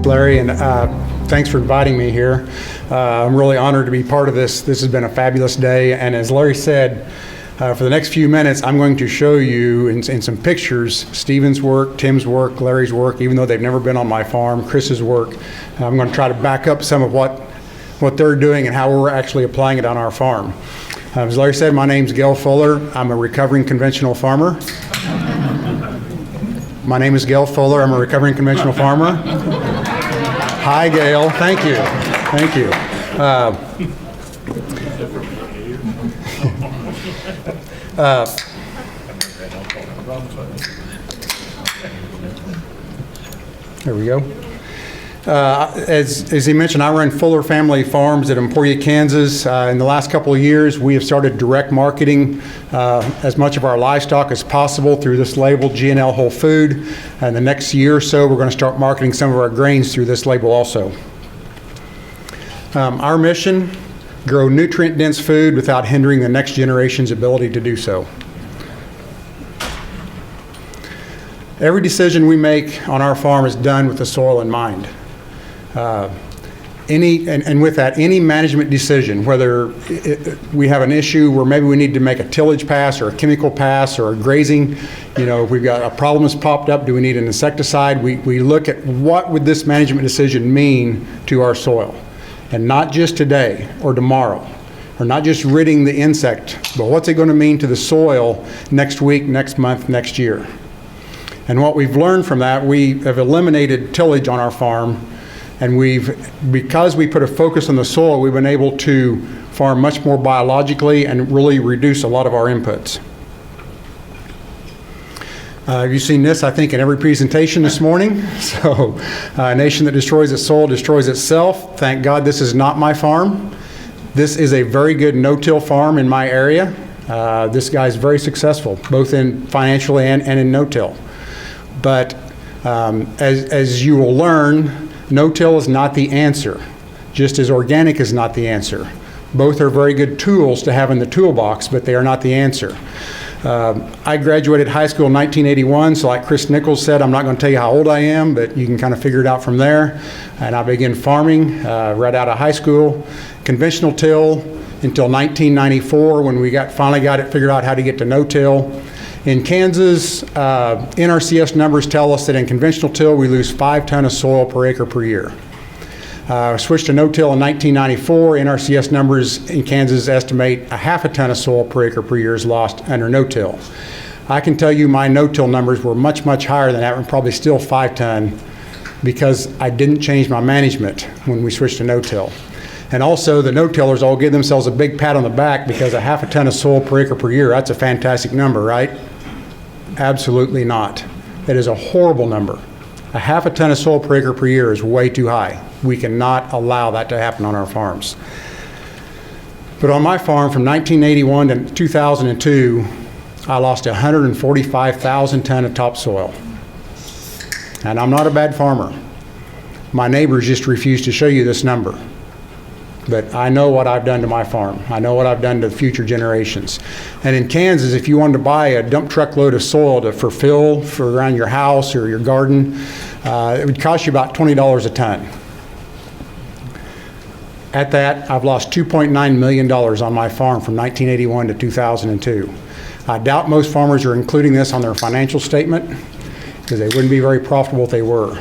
Larry, and thanks for inviting me here. I'm really honored to be part of this. This has been a fabulous day, and as Larry said, for the next few minutes, I'm going to show you in some pictures Stephen's work, Tim's work, Larry's work, even though they've never been on my farm, Chris's work. I'm going to try to back up some of what they're doing and how we're actually applying it on our farm. As Larry said, my name's Gail Fuller. I'm a recovering conventional farmer. My name is Gail Fuller. I'm a recovering conventional farmer. Hi, Gail. Thank you. Thank you. There we go. As he mentioned, I run Fuller Family Farms at Emporia, Kansas. In the last couple of years, we have started direct marketing as much of our livestock as possible through this label, G&L Whole Food. And the next year or so, we're going to start marketing some of our grains through this label also. Our mission, grow nutrient-dense food without hindering the next generation's ability to do so. Every decision we make on our farm is done with the soil in mind. With that, any management decision, whether we have an issue where maybe we need to make a tillage pass or a chemical pass or a grazing, if we've got a problem that's popped up, do we need an insecticide? We look at what would this management decision mean to our soil, and not just today or tomorrow, or not just ridding the insect, but what's it going to mean to the soil next week, next month, next year. And what we've learned from that, we have eliminated tillage on our farm, and because we put a focus on the soil, we've been able to farm much more biologically and really reduce a lot of our inputs. You've seen this, I think, in every presentation this morning. So, a nation that destroys its soil destroys itself. Thank God this is not my farm. This is a very good no-till farm in my area. This guy's very successful, both in financially and in no-till. But as you will learn, no-till is not the answer, just as organic is not the answer. Both are very good tools to have in the toolbox, but they are not the answer. I graduated high school in 1981, so like Chris Nichols said, I'm not going to tell you how old I am, but you can kind of figure it out from there. And I began farming right out of high school, conventional till until 1994 when we finally got it figured out how to get to no-till. In Kansas, NRCS numbers tell us that in conventional till we lose 5 tons of soil per acre per year. Switched to no-till in 1994. NRCS numbers in Kansas estimate 0.5 ton of soil per acre per year is lost under no-till. I can tell you my no-till numbers were much, much higher than that, and probably still 5 ton, because I didn't change my management when we switched to no-till. And also, the no-tillers all give themselves a big pat on the back because 0.5 ton of soil per acre per year, that's a fantastic number, right? Absolutely not. That is a horrible number. 0.5 ton of soil per acre per year is way too high. We cannot allow that to happen on our farms. But on my farm from 1981 to 2002, I lost 145,000 tons of topsoil. And I'm not a bad farmer. My neighbors just refuse to show you this number. But I know what I've done to my farm. I know what I've done to future generations. And in Kansas, if you wanted to buy a dump truck load of soil for fill for around your house or your garden, it would cost you about $20 a ton. At that, I've lost $2.9 million on my farm from 1981 to 2002. I doubt most farmers are including this on their financial statement because they wouldn't be very profitable if they were.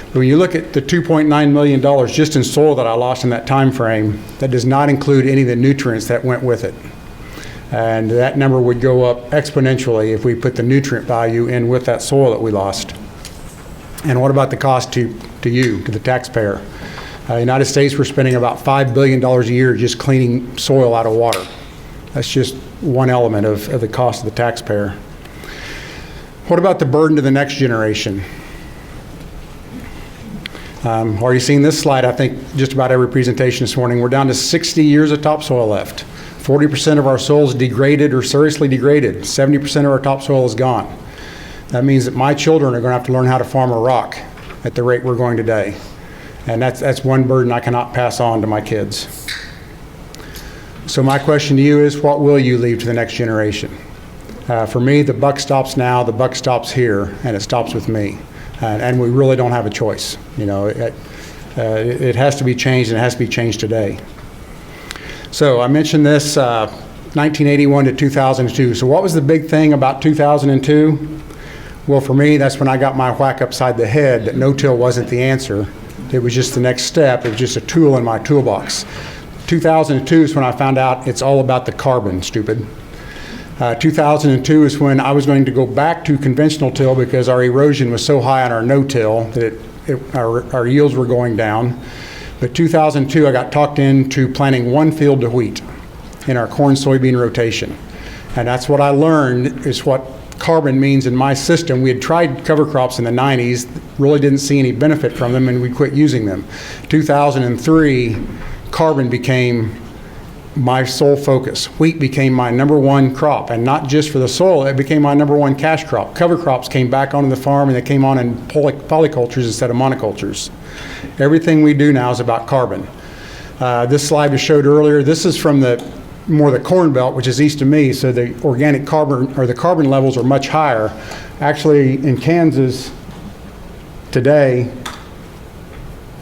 But when you look at the $2.9 million just in soil that I lost in that time frame, that does not include any of the nutrients that went with it. And that number would go up exponentially if we put the nutrient value in with that soil that we lost. And what about the cost to you, to the taxpayer? United States, we're spending about $5 billion a year just cleaning soil out of water. That's just one element of the cost of the taxpayer. What about the burden to the next generation? Already seen this slide, I think, just about every presentation this morning. We're down to 60 years of topsoil left. 40% of our soil is degraded or seriously degraded. 70% of our topsoil is gone. That means that my children are going to have to learn how to farm a rock at the rate we're going today. And that's one burden I cannot pass on to my kids. So my question to you is, what will you leave to the next generation? For me, the buck stops now, the buck stops here, and it stops with me. And we really don't have a choice. You know, it has to be changed, and it has to be changed today. So I mentioned this, 1981 to 2002. So what was the big thing about 2002? Well, for me, that's when I got my whack upside the head that no-till wasn't the answer. It was just the next step. It was just a tool in my toolbox. 2002 is when I found out it's all about the carbon, stupid. 2002 is when I was going to go back to conventional till because our erosion was so high on our no-till that our yields were going down. But 2002, I got talked into planting one field to wheat in our corn-soybean rotation. And that's what I learned is what carbon means in my system. We had tried cover crops in the 90s, really didn't see any benefit from them, and we quit using them. 2003, carbon became my sole focus. Wheat became my #1 crop, and not just for the soil, it became my #1 cash crop. Cover crops came back onto the farm, and they came on in polycultures instead of monocultures. Everything we do now is about carbon. This slide was showed earlier. This is from the corn belt, which is east of me, so the organic carbon, or the carbon levels are much higher. Actually, in Kansas today,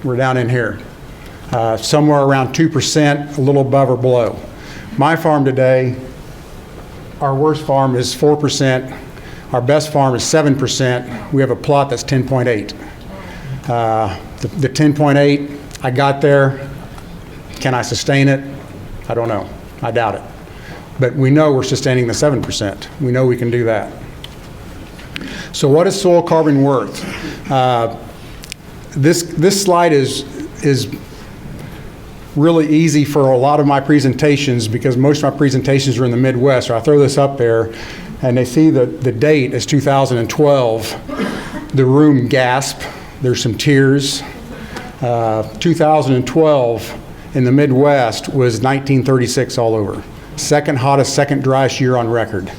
we're down in here. Somewhere around 2%, a little above or below. My farm today, our worst farm is 4%. Our best farm is 7%. We have a plot that's 10.8. The 10.8, I got there. Can I sustain it? I don't know. I doubt it. But we know we're sustaining the 7%. We know we can do that. So what is soil carbon worth? This slide is really easy for a lot of my presentations because most of my presentations are in the Midwest. So I throw this up there and they see the date is 2012. The room gasp. There's some tears. 2012 in the Midwest was 1936 all over. Second hottest, second driest year on record.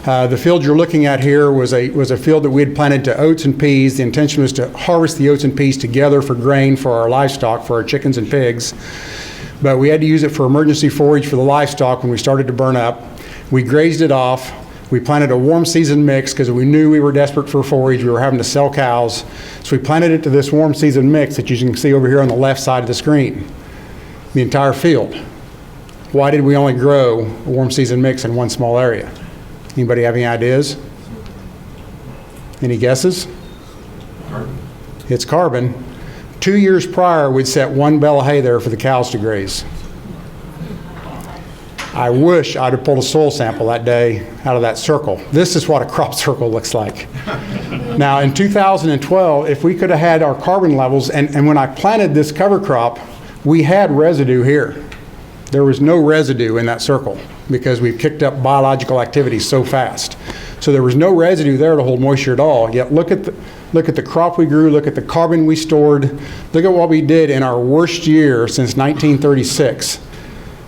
The field you're looking at here was a field that we had planted to oats and peas. The intention was to harvest the oats and peas together for grain for our livestock, for our chickens and pigs. But we had to use it for emergency forage for the livestock when we started to burn up. We grazed it off. We planted a warm season mix because we knew we were desperate for forage. We were having to sell cows. So we planted it to this warm season mix that you can see over here on the left side of the screen. The entire field. Why did we only grow a warm season mix in one small area? Anybody have any ideas? Any guesses? Carbon. It's carbon. 2 years prior, we'd set one bale of hay there for the cows to graze. I wish I'd have pulled a soil sample that day out of that circle. This is what a crop circle looks like. Now, in 2012, if we could have had our carbon levels, and when I planted this cover crop, we had residue here. There was no residue in that circle because we've kicked up biological activity so fast. So there was no residue there to hold moisture at all. Yet look at the crop we grew, look at the carbon we stored, look at what we did in our worst year since 1936.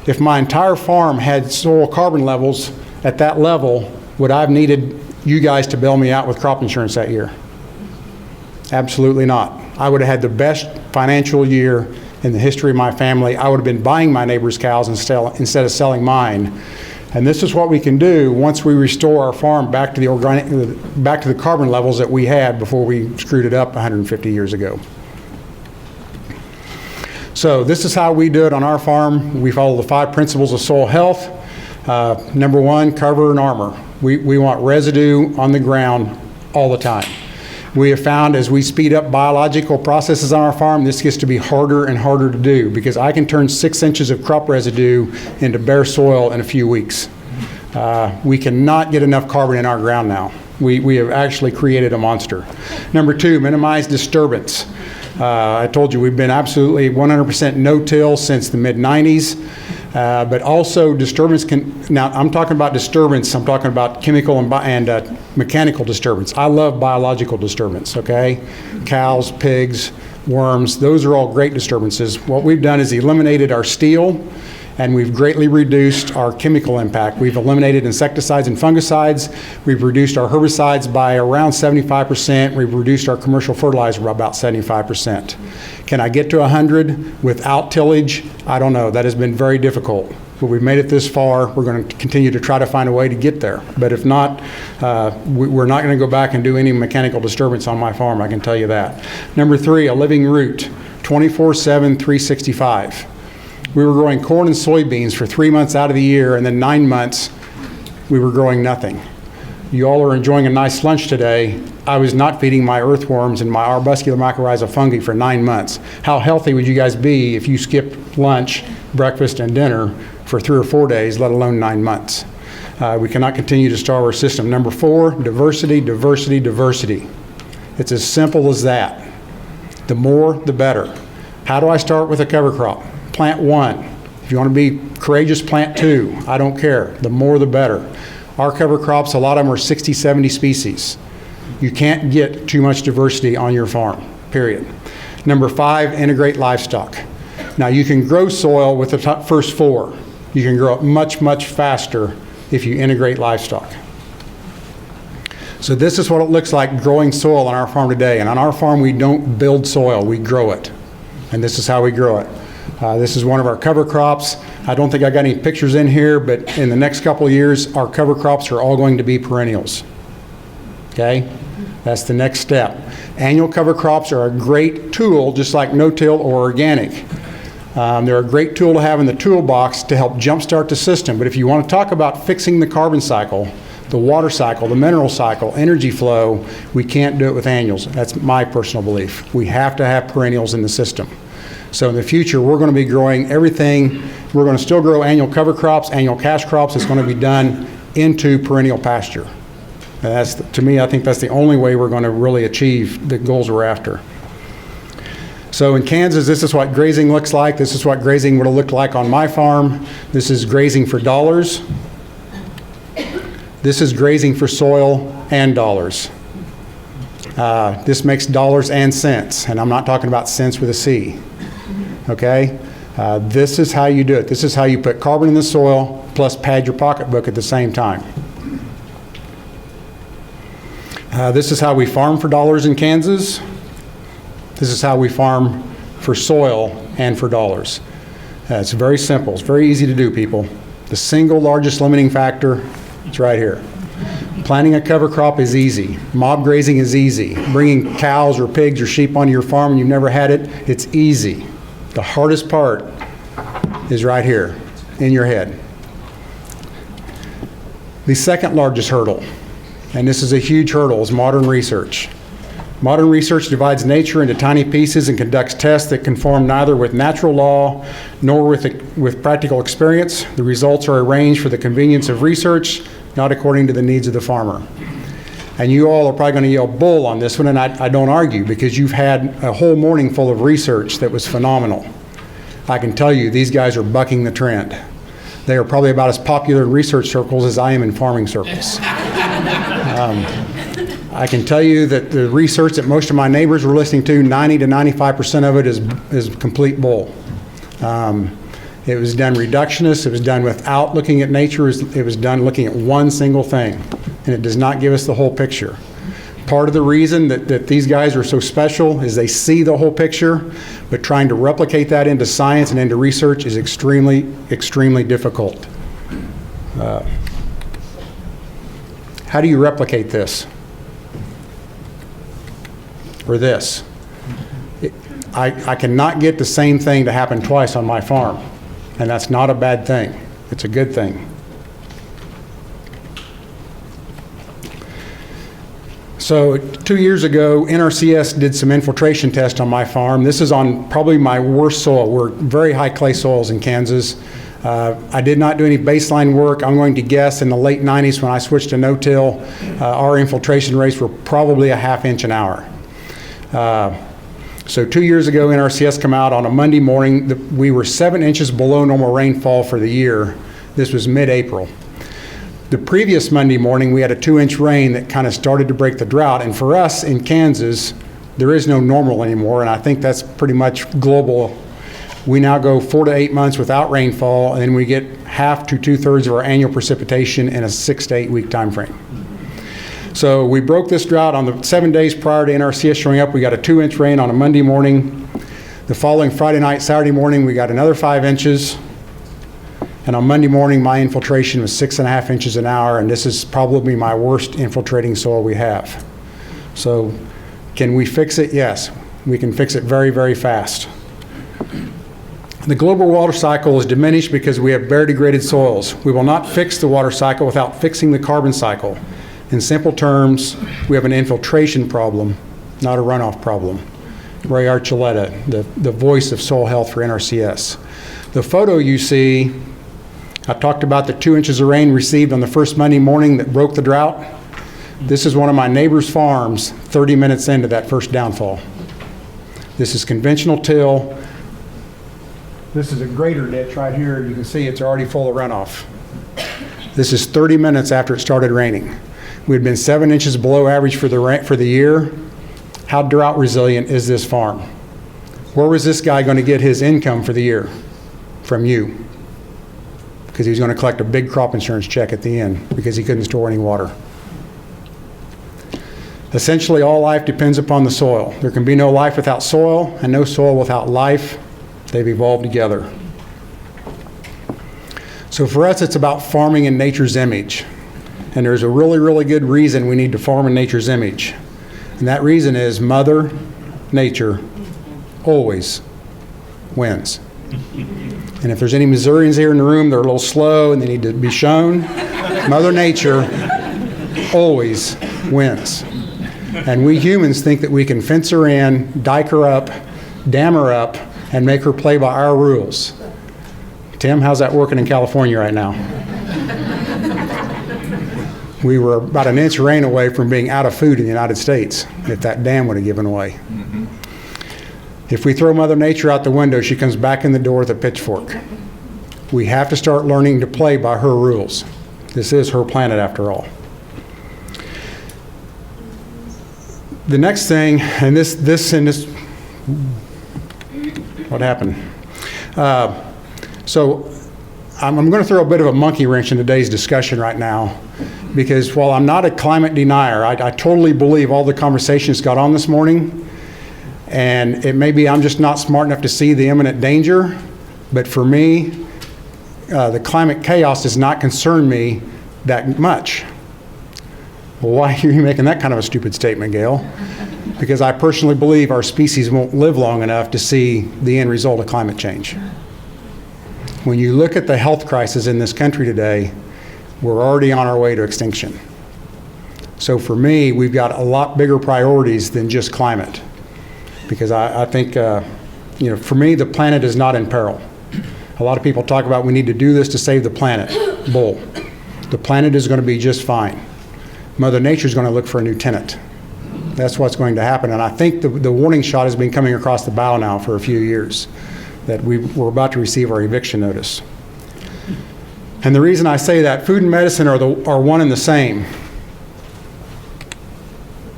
If my entire farm had soil carbon levels at that level, would I have needed you guys to bail me out with crop insurance that year? Absolutely not. I would have had the best financial year in the history of my family. I would have been buying my neighbor's cows instead of selling mine. And this is what we can do once we restore our farm back to the carbon levels that we had before we screwed it up 150 years ago. So this is how we do it on our farm. We follow the 5 principles of soil health. Number 1, cover and armor. We want residue on the ground all the time. We have found as we speed up biological processes on our farm, this gets to be harder and harder to do because I can turn 6 inches of crop residue into bare soil in a few weeks. We cannot get enough carbon in our ground now. We have actually created a monster. Number 2, minimize disturbance. I told you we've been absolutely 100% no-till since the mid-90s. But also disturbance now I'm talking about disturbance, I'm talking about chemical and mechanical disturbance. I love biological disturbance, okay? Cows, pigs, worms, those are all great disturbances. What we've done is eliminated our steel and we've greatly reduced our chemical impact. We've eliminated insecticides and fungicides. We've reduced our herbicides by around 75%. We've reduced our commercial fertilizer by about 75%. Can I get to 100 without tillage? I don't know. That has been very difficult. but we've made it this far. We're going to continue to try to find a way to get there. But if not, we're not going to go back and do any mechanical disturbance on my farm, I can tell you that. Number 3, a living root, 24/7, 365. We were growing corn and soybeans for 3 months out of the year, and then 9 months we were growing nothing. You all are enjoying a nice lunch today. I was not feeding my earthworms and my arbuscular mycorrhizal fungi for 9 months. How healthy would you guys be if you skipped lunch, breakfast, and dinner for 3 or 4 days, let alone 9 months? We cannot continue to starve our system. Number 4, diversity, diversity, diversity. It's as simple as that. The more, the better. How do I start with a cover crop? Plant 1. If you want to be courageous, plant 2. I don't care. The more, the better. Our cover crops, a lot of them are 60, 70 species. You can't get too much diversity on your farm, period. Number 5, integrate livestock. Now, you can grow soil with the first 4. You can grow it much, much faster if you integrate livestock. So this is what it looks like growing soil on our farm today. And on our farm, we don't build soil, we grow it. And this is how we grow it. This is one of our cover crops. I don't think I got any pictures in here, but in the next couple of years, our cover crops are all going to be perennials. Okay? That's the next step. Annual cover crops are a great tool, just like no-till or organic. They're a great tool to have in the toolbox to help jumpstart the system. But if you want to talk about fixing the carbon cycle, the water cycle, the mineral cycle, energy flow, we can't do it with annuals. That's my personal belief. We have to have perennials in the system. So in the future, we're going to be growing everything. We're going to still grow annual cover crops, annual cash crops. It's going to be done into perennial pasture. And that's, to me, I think that's the only way we're going to really achieve the goals we're after. So in Kansas, this is what grazing looks like. This is what grazing would have looked like on my farm. This is grazing for dollars. This is grazing for soil and dollars. This makes dollars and cents, and I'm not talking about cents with a C. Okay? This is how you do it. This is how you put carbon in the soil plus pad your pocketbook at the same time. This is how we farm for dollars in Kansas. This is how we farm for soil and for dollars. It's very simple. It's very easy to do, people. The single largest limiting factor, it's right here. Planting a cover crop is easy. Mob grazing is easy. Bringing cows or pigs or sheep onto your farm and you've never had it, it's easy. The hardest part is right here in your head. The second largest hurdle, and this is a huge hurdle, is modern research. Modern research divides nature into tiny pieces and conducts tests that conform neither with natural law nor with practical experience. The results are arranged for the convenience of research, not according to the needs of the farmer. And you all are probably going to yell bull on this one, and I don't argue, because you've had a whole morning full of research that was phenomenal. I can tell you, these guys are bucking the trend. They are probably about as popular in research circles as I am in farming circles. I can tell you that the research that most of my neighbors were listening to, 90 to 95% of it is complete bull. It was done reductionist. It was done without looking at nature. It was done looking at one single thing, and it does not give us the whole picture. Part of the reason that these guys are so special is they see the whole picture, but trying to replicate that into science and into research is extremely, extremely difficult. How do you replicate this? Or this? I cannot get the same thing to happen twice on my farm. And that's not a bad thing. It's a good thing. So 2 years ago, NRCS did some infiltration tests on my farm. This is on probably my worst soil. We're very high clay soils in Kansas. I did not do any baseline work. I'm going to guess in the late 90s when I switched to no-till, our infiltration rates were probably a ½ inch an hour. So 2 years ago, NRCS came out on a Monday morning. We were 7 inches below normal rainfall for the year. This was mid-April. The previous Monday morning, we had a 2-inch rain that kind of started to break the drought. And for us in Kansas, there is no normal anymore, and I think that's pretty much global. We now go 4 to 8 months without rainfall, and then we get half to 2/3 of our annual precipitation in a 6 to 8 week time frame. So we broke this drought on the 7 days prior to NRCS showing up. We got a 2-inch rain on a Monday morning. The following Friday night, Saturday morning, we got another 5 inches. And on Monday morning, my infiltration was 6.5 inches an hour, and this is probably my worst infiltrating soil we have. So can we fix it? Yes, we can fix it very, very fast. The global water cycle is diminished because we have bare-degraded soils. We will not fix the water cycle without fixing the carbon cycle. In simple terms, we have an infiltration problem, not a runoff problem. Ray Archuleta, the voice of soil health for NRCS. The photo you see, I talked about the 2 inches of rain received on the first Monday morning that broke the drought. This is one of my neighbor's farms 30 minutes into that first downfall. This is conventional till. This is a grader ditch right here. You can see it's already full of runoff. This is 30 minutes after it started raining. We'd been 7 inches below average for the year. How drought resilient is this farm? Where was this guy going to get his income for the year? From you. Because he was going to collect a big crop insurance check at the end because he couldn't store any water. Essentially, all life depends upon the soil. There can be no life without soil and no soil without life. They've evolved together. So for us, it's about farming in nature's image. And there's a really, really good reason we need to farm in nature's image. And that reason is Mother Nature always wins. And if there's any Missourians here in the room, they're a little slow and they need to be shown. Mother Nature always wins. And we humans think that we can fence her in, dike her up, dam her up, and make her play by our rules. Tim, how's that working in California right now? We were about an inch of rain away from being out of food in the United States if that dam would have given way. Mm-hmm. If we throw Mother Nature out the window, she comes back in the door with a pitchfork. We have to start learning to play by her rules. This is her planet after all. The next thing, and this, what happened? So I'm going to throw a bit of a monkey wrench in today's discussion right now, because while I'm not a climate denier, I totally believe all the conversations got on this morning, and it may be I'm just not smart enough to see the imminent danger, but for me, the climate chaos does not concern me that much. Well, why are you making that kind of a stupid statement, Gail? Because I personally believe our species won't live long enough to see the end result of climate change. When you look at the health crisis in this country today, we're already on our way to extinction. So for me, we've got a lot bigger priorities than just climate. Because I think, for me, the planet is not in peril. A lot of people talk about we need to do this to save the planet. Bull. The planet is going to be just fine. Mother Nature is going to look for a new tenant. That's what's going to happen. And I think the warning shot has been coming across the bow now for a few years, that we're about to receive our eviction notice. And the reason I say that, food and medicine are one and the same.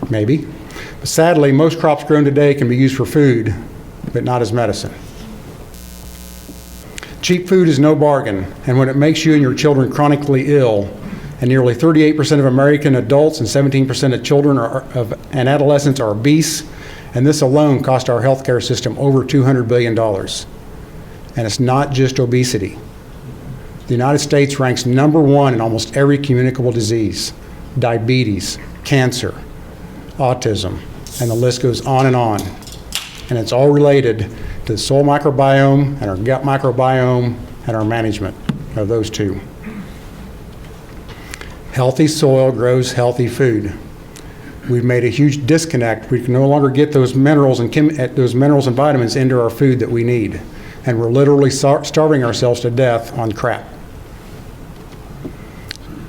Maybe. But sadly, most crops grown today can be used for food, but not as medicine. Cheap food is no bargain, and when it makes you and your children chronically ill, and nearly 38% of American adults and 17% of children and adolescents are obese, and this alone cost our healthcare system over $200 billion. And it's not just obesity. The United States ranks #1 in almost every communicable disease: diabetes, cancer, autism, and the list goes on and on. And it's all related to the soil microbiome and our gut microbiome and our management of those two. Healthy soil grows healthy food. We've made a huge disconnect. We can no longer get those minerals and vitamins into our food that we need. And we're literally starving ourselves to death on crap.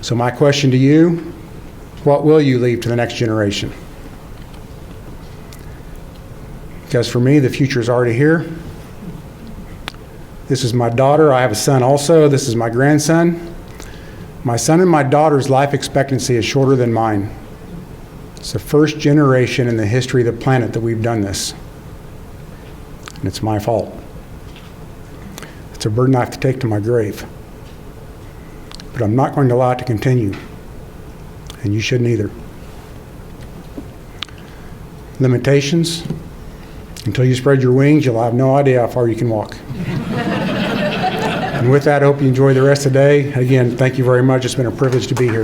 So my question to you, what will you leave to the next generation? Because for me, the future is already here. This is my daughter. I have a son also. This is my grandson. My son and my daughter's life expectancy is shorter than mine. It's the first generation in the history of the planet that we've done this. And it's my fault. It's a burden I have to take to my grave. But I'm not going to allow it to continue. And you shouldn't either. Limitations. Until you spread your wings, you'll have no idea how far you can walk. And with that, I hope you enjoy the rest of the day. Again, thank you very much. It's been a privilege to be here.